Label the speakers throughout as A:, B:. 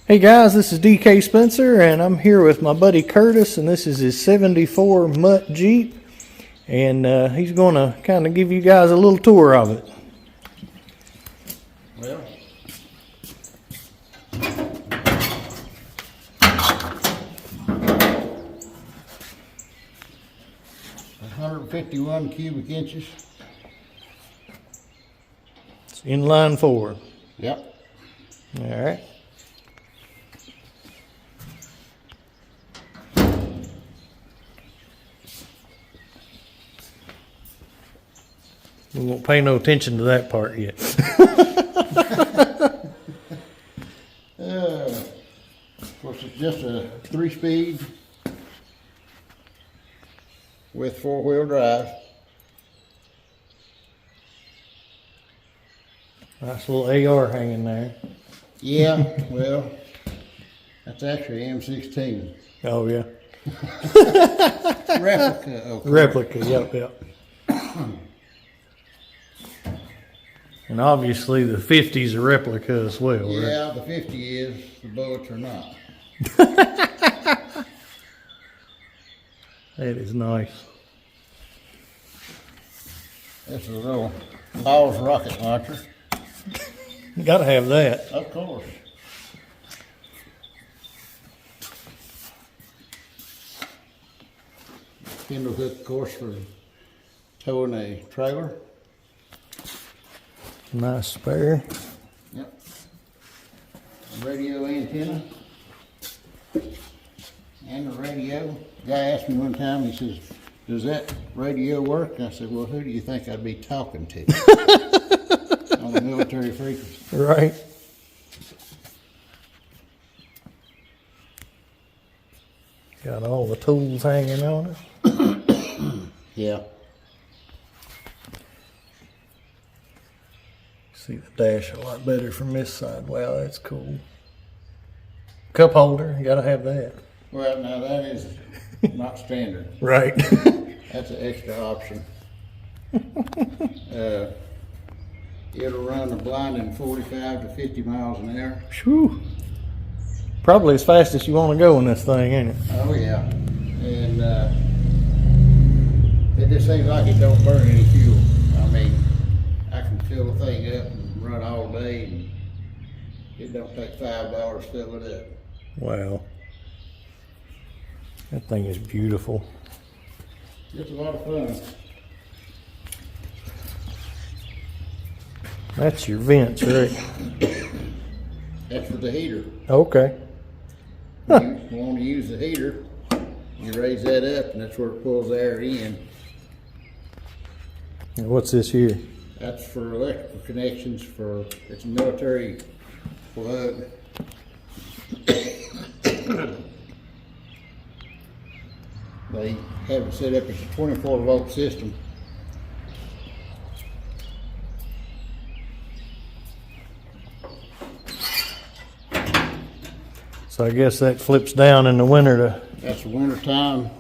A: Hey guys, this is DK Spencer, and I'm here with my buddy Curtis, and this is his 74 MUTT Jeep, and he's going to kind of give you guys a little tour of it.
B: Well, $151 cubic inches.
A: It's inline 4.
B: Yep.
A: All right. We won't pay no attention to that part yet.
B: Of course, it's just a 3-speed with 4-wheel drive.
A: Nice little AR hanging there.
B: Yeah, well, that's actually M16.
A: Oh yeah.
B: Replica, okay.
A: Replica, yep. And obviously the 50's a replica as well, right?
B: Yeah, the 50 is, the bullets are not.
A: That is nice.
B: This is a little Ball's rocket launcher.
A: Gotta have that.
B: Of course. Spindle hook, of course, for towing a trailer.
A: Nice spare.
B: Yep. Radio antenna. And the radio. Guy asked me one time, he says, "Does that radio work?" And I said, "Well, who do you think I'd be talking to?" On the military frequency.
A: Right. Got all the tools hanging on it.
B: Yeah.
A: See the dash a lot better from this side. Wow, that's cool. Cup holder, you gotta have that.
B: Well, now that is not standard.
A: Right.
B: That's an extra option. It'll run a blinding 45 to 50 miles an hour.
A: Whew. Probably as fast as you want to go in this thing, ain't it?
B: Oh yeah. And it just seems like it don't burn any fuel. I mean, I can fill the thing up and run all day, and it don't take $5 to fill it up.
A: Wow. That thing is beautiful.
B: It's a lot of fun.
A: That's your vents, right?
B: That's for the heater.
A: Okay.
B: You want to use the heater, you raise that up, and that's where it pulls the air in.
A: And what's this here?
B: That's for electrical connections for, it's a military plug. They have it set up as a 24-volt system.
A: So I guess that flips down in the winter to
B: That's the winter time,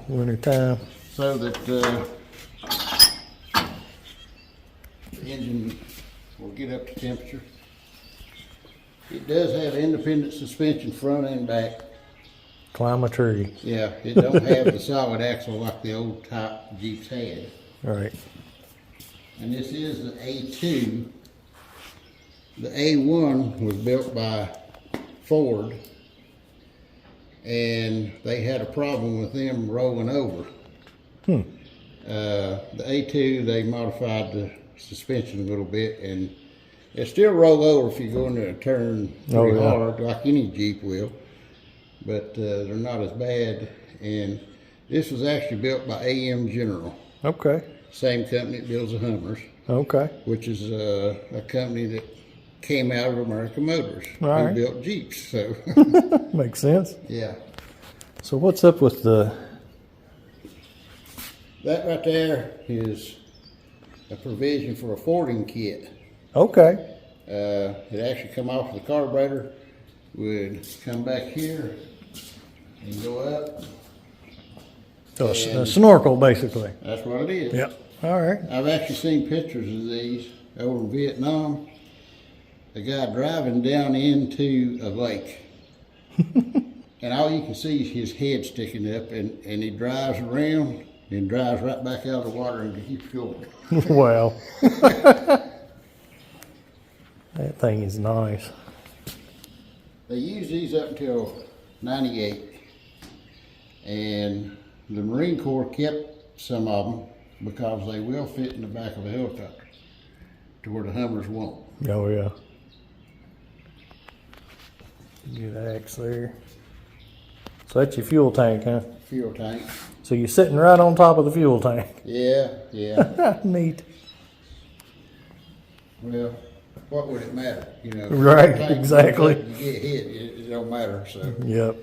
B: so that the engine will get up to temperature. It does have independent suspension front and back.
A: Climb a tree.
B: Yeah, it don't have the solid axle like the old type Jeeps had.
A: Right.
B: And this is the A2. The A1 was built by Ford, and they had a problem with them rolling over. The A2, they modified the suspension a little bit, and they still roll over if you go into a turn pretty hard, like any Jeep will, but they're not as bad. And this was actually built by AM General.
A: Okay.
B: Same company that builds the Hummers.
A: Okay.
B: Which is a company that came out of American Motors,
A: right,
B: who built Jeeps. So
A: makes sense.
B: Yeah.
A: So what's up with the?
B: That right there is a provision for a fording kit.
A: Okay.
B: It actually come off the carburetor, would come back here and go up.
A: So a snorkel, basically.
B: That's what it is.
A: Yep. All right.
B: I've actually seen pictures of these over in Vietnam. A guy driving down into a lake. And all you can see is his head sticking up, and he drives around and drives right back out of the water and keeps going.
A: Wow. That thing is nice.
B: They used these up until 98, and the Marine Corps kept some of them because they will fit in the back of a helicopter to where the Hummers won't.
A: Oh yeah. Good axe there. So that's your fuel tank, huh?
B: Fuel tank.
A: So you're sitting right on top of the fuel tank.
B: Yeah, yeah.
A: Neat.
B: Well, what would it matter? You know,
A: Right,
B: tank,
A: exactly.
B: You get hit, it don't matter. So.
A: Yep.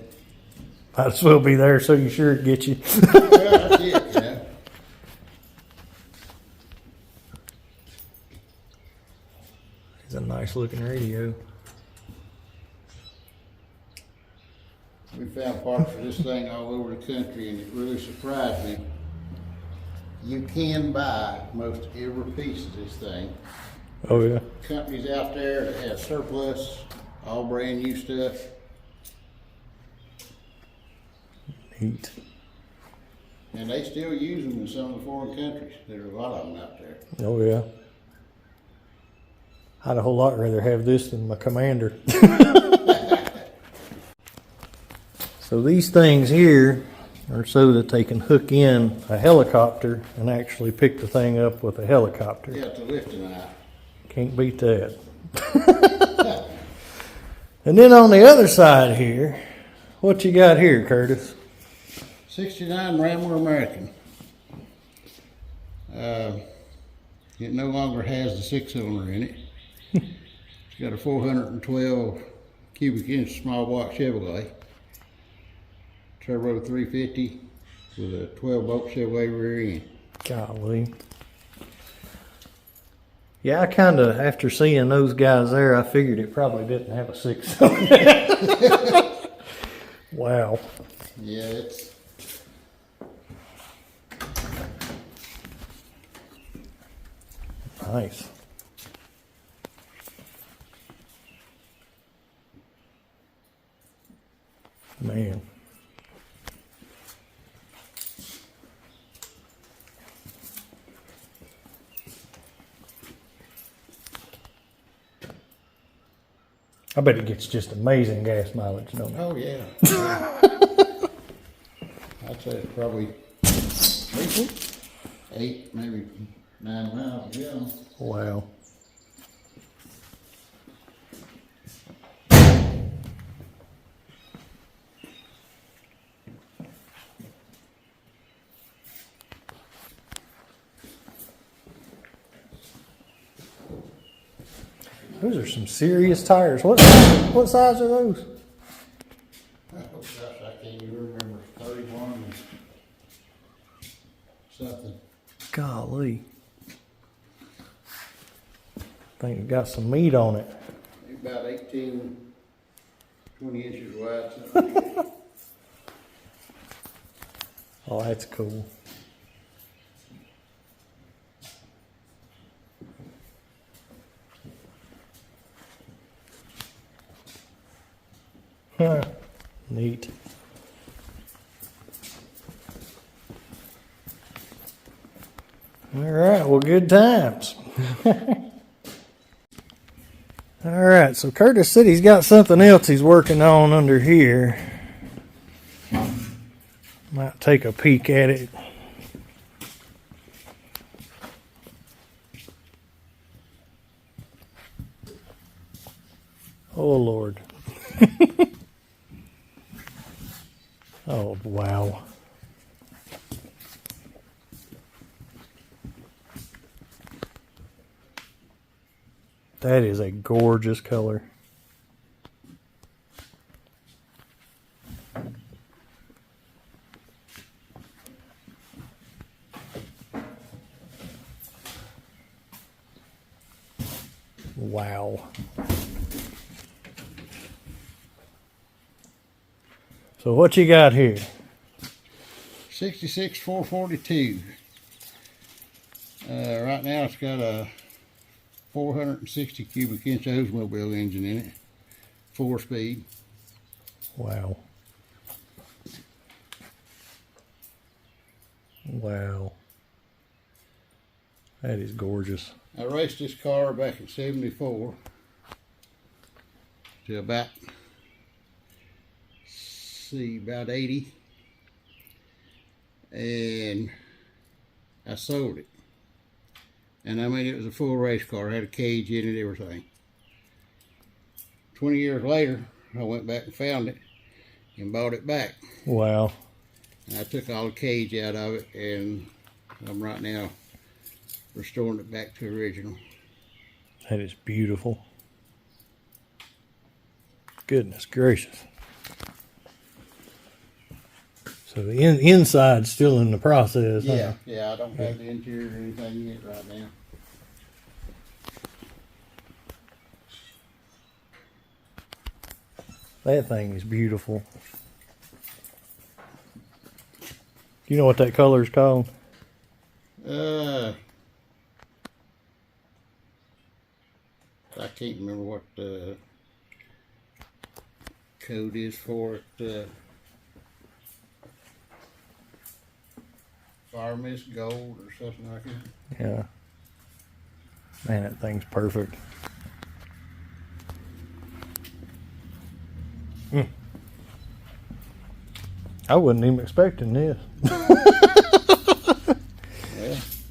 A: Might as well be there so you sure it gets you.
B: Well, that's it, you know.
A: It's a nice looking radio.
B: We found parts of this thing all over the country, and it really surprised me. You can buy most every piece of this thing.
A: Oh yeah.
B: Companies out there that have surplus, all brand new stuff.
A: Neat.
B: And they still use them in some of the foreign countries. There's a lot of them out there.
A: Oh yeah. I'd a whole lot rather have this than my Commander. So these things here are so that they can hook in a helicopter and actually pick the thing up with a helicopter.
B: Yeah, it's a lifting eye.
A: Can't beat that. And then on the other side here, what you got here, Curtis?
B: 69 Rambler American. It no longer has the 6-cylinder in it. It's got a 412 cubic inch small block Chevrolet. Turbo 350 with a 12-bolt Chevrolet rear end.
A: Golly. Yeah, I kind of, after seeing those guys there, I figured it probably didn't have a 6-cylinder. Wow.
B: Yeah, it's
A: Nice. Man. I bet it gets just amazing gas mileage, don't it?
B: oh yeah. I'd say it's probably 8, maybe 9 miles. Yeah.
A: Wow. Those are some serious tires. What size are those?
B: Oh gosh, I can't even remember. 31 and something.
A: Golly. I think it got some meat on it.
B: About 18, 20 inches wide. Something like that.
A: Oh, that's cool. Huh. Neat. All right, well, good times. All right, so Curtis said he's got something else he's working on under here. Might take a peek at it. Oh, Lord. Oh, wow. That is a gorgeous color. Wow. So what you got here?
B: 66 442. Right now it's got a 460 cubic inch Oldsmobile engine in it, 4-speed.
A: Wow. Wow. That is gorgeous.
B: I raced this car back in '74 to about 80, and I sold it. And I mean, it was a full race car, had a cage in it, everything. 20 years later, I went back and found it and bought it back.
A: Wow.
B: And I took all the cage out of it, and I'm right now restoring it back to original.
A: That is beautiful. Goodness gracious. So the inside's still in the process,
B: Yeah,
A: huh?
B: yeah, I don't have the interior or anything yet right now.
A: That thing is beautiful. You know what that color is called?
B: I can't remember what the code is for it. Fire Mist Gold or something like that.
A: Yeah. Man, that thing's perfect. I wasn't even expecting this.
B: Yeah,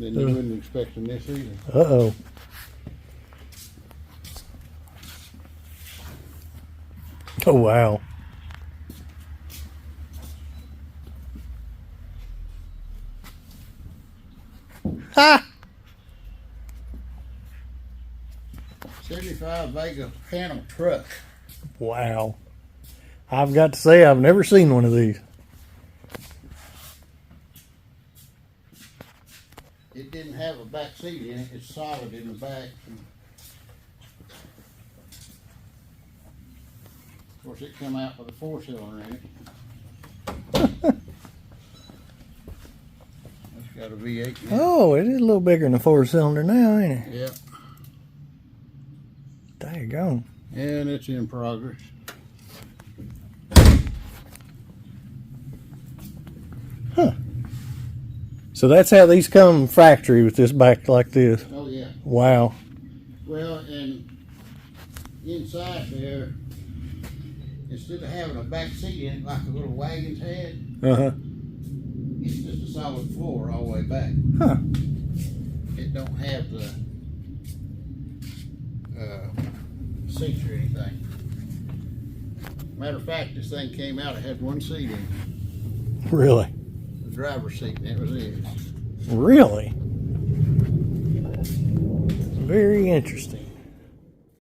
B: then you wouldn't expecting this either.
A: Uh-oh. Oh, wow. Ha!
B: 75 Vega panel truck.
A: Wow. I've got to say, I've never seen one of these.
B: It didn't have a back seat in it. It's solid in the back. Of course, it come out with a 4-cylinder in it. It's got a V8 in it.
A: Oh, it is a little bigger than a 4-cylinder now, ain't it?
B: Yeah.
A: Daggone.
B: And it's in progress.
A: Huh. So that's how these come factory with this back like this.
B: Oh, yeah.
A: Wow.
B: Well, and inside there, instead of having a back seat in it like a little wagon's had,
A: Uh-huh.
B: it's just a solid floor all the way back.
A: Huh.
B: It don't have the seats or anything. Matter of fact, this thing came out, it had one seat in it,
A: Really?
B: the driver's seat, and it was it.
A: Really? Very interesting.